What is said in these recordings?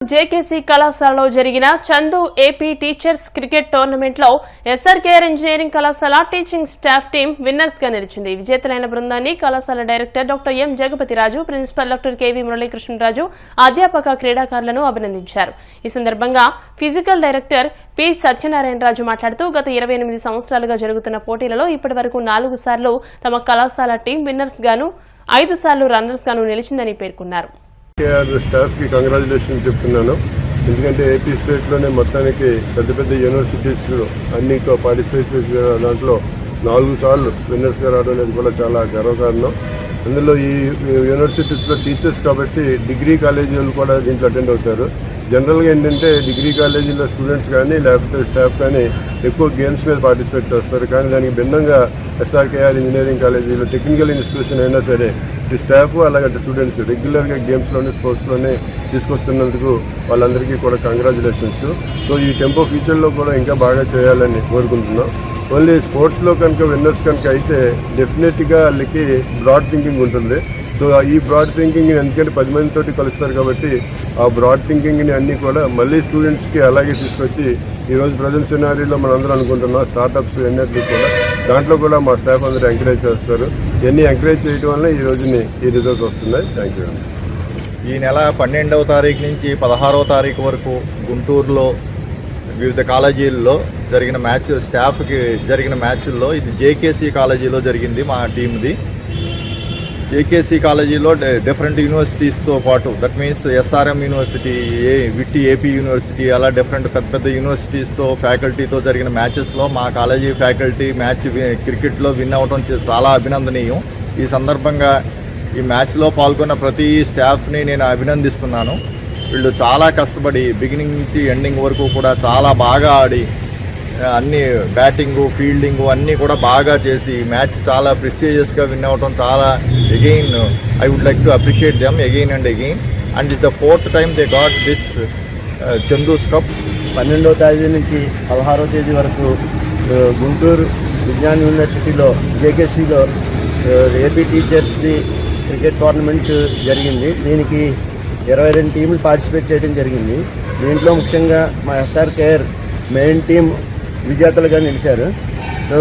JKC కళాశాలలో జరిగిన Chandu AP teachers cricket tournament లో ఎస్ఆర్కేఆర్ ఇంజనీరింగ్ కళాశాల టీచింగ్ స్టాఫ్ టీం విన్నర్స్ గా నిలిచింది. విజేతలైన బృందాన్ని కళాశాల director doctor M Jagapathiraju, principal doctor KV Muralikrishnaraju, అధ్యాపక క్రీడాకారులను అభినందించారు. ఈ సందర్భంగా ఫిజికల్ డైరెక్టర్ పి సత్యనారాయణరాజు మాట్లాడుతూ గత 28 సంవత్సరాలుగా జరుగుతున్న పోటీలలో ఇప్పటివరకు 4 సార్లు తమ కళాశాల టీం విన్నర్స్ గాను 5 సార్లు రన్నర్స్ గాను నిలిచిందని పేర్కొన్నారు. స్టాఫ్ కి కంగ్రాచులేషన్ చెప్తున్నాను. ఎందుకంటే ఏపీ స్టేట్ లోనే మొత్తానికి పెద్ద పెద్ద యూనివర్సిటీస్ అన్ని పార్టిసిపేట్ చేసిన దాంట్లో 4 సార్లు విన్నర్స్ గా రావడం అనేది కూడా చాలా గర్వకారణం. అందులో ఈ యూనివర్సిటీస్ లో టీచర్స్ కాబట్టి డిగ్రీ కాలేజీలు కూడా దీంట్లో అటెండ్ అవుతారు. జనరల్గా ఏంటంటే డిగ్రీ కాలేజీలో స్టూడెంట్స్ కానీ లేకపోతే స్టాఫ్ కానీ ఎక్కువ గేమ్స్ మీద పార్టిసిపేట్ చేస్తారు. కానీ దానికి భిన్నంగా ఎస్ఆర్కేఆర్ ఇంజనీరింగ్ కాలేజీలో టెక్నికల్ ఇన్స్టిట్యూషన్ అయినా సరే ఈ స్టాఫ్ అలాగే స్టూడెంట్స్ రెగ్యులర్గా గేమ్స్లోనే స్పోర్ట్స్లోనే తీసుకొస్తున్నందుకు వాళ్ళందరికీ కూడా కంగ్రాచులేషన్స్. సో ఈ టెంపో ఫ్యూచర్లో కూడా ఇంకా బాగా చేయాలని కోరుకుంటున్నాం. ఓన్లీ స్పోర్ట్స్లో కనుక విన్నర్స్ కనుక అయితే డెఫినెట్గా వాళ్ళకి బ్రాడ్ థింకింగ్ ఉంటుంది. సో ఈ బ్రాడ్ థింకింగ్ ఎందుకంటే 10 మందితోటి కలుస్తారు కాబట్టి ఆ బ్రాడ్ థింకింగ్ని అన్నీ కూడా మళ్ళీ స్టూడెంట్స్కి అలాగే తీసుకొచ్చి ఈరోజు ప్రజెంట్ సినారీలో మనం అందరూ అనుకుంటున్నాం స్టార్టప్స్ ఎన్నట్లు కూడా దాంట్లో కూడా మా స్టాఫ్ అందరూ ఎంకరేజ్ చేస్తారు. ఇవన్నీ ఎంకరేజ్ చేయడం వల్ల ఈ రోజుని ఈ రిజల్ట్స్ వస్తున్నాయి. Thank you. ఈ నెల 12వ తారీఖు నుంచి 16వ తారీఖు వరకు గుంటూరులో వివిధ కాలేజీల్లో జరిగిన స్టాఫ్కి జరిగిన మ్యాచ్ల్లో ఇది జేకేసీ కాలేజీలో జరిగింది. మా టీంది జేకేసీ కాలేజీలో డిఫరెంట్ యూనివర్సిటీస్తో పాటు that means SRM university, witty AP university అలా డిఫరెంట్ పెద్ద యూనివర్సిటీస్తో ఫ్యాకల్టీతో జరిగిన మ్యాచెస్లో మా కాలేజీ ఫ్యాకల్టీ క్రికెట్లో విన్ అవ్వడం చాలా అభినందనీయం. ఈ సందర్భంగా ఈ మ్యాచ్లో పాల్గొన్న ప్రతి స్టాఫ్ని నేను అభినందిస్తున్నాను. వీళ్ళు చాలా కష్టపడి బిగినింగ్ నుంచి ఎండింగ్ వరకు కూడా చాలా బాగా ఆడి అన్ని బ్యాటింగు ఫీల్డింగు అన్నీ కూడా బాగా చేసి మ్యాచ్ చాలా ప్రెస్టీజియస్గా విన్ అవ్వడం చాలా again I would like to appreciate them again and again. And is the 4th time they got this Chandu's cup. 12వ తేదీ నుంచి 16వ తేదీ వరకు గుంటూరు విజ్ఞాన్ యూనివర్సిటీలో జేకేసీలో ఏపీ టీచర్స్ది క్రికెట్ టోర్నమెంట్ జరిగింది. దీనికి 22 టీంలు పార్టిసిపేట్ చేయడం జరిగింది. దీంట్లో ముఖ్యంగా మా ఎస్ఆర్కేఆర్ మెయిన్ టీం విజేతలుగా నిలిచారు. సో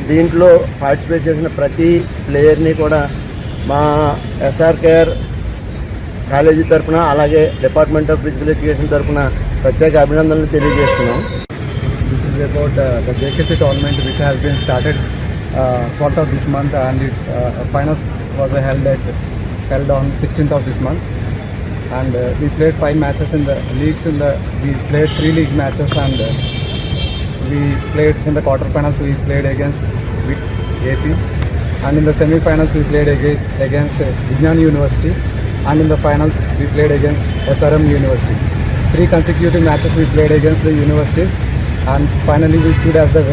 దీంట్లో పార్టిసిపేట్ చేసిన ప్రతి ప్లేయర్ని కూడా మా ఎస్ఆర్కేఆర్ కాలేజీ తరఫున అలాగే డిపార్ట్మెంట్ ఆఫ్ ఫిజికల్ ఎడ్యుకేషన్ తరఫున ప్రత్యేక అభినందనలు తెలియజేస్తున్నాం. This is about the JKC tournament which has been started 12th of this month and its finals was held on 16th of this month. And we played 5 matches in the leagues. We played 3 league matches and we played in the quarterfinals. We played against AP, and in the semi-finals we played against Vignan University, and in the finals we played against SRM University. 3 consecutive matches we played against the universities, and finally we stood as the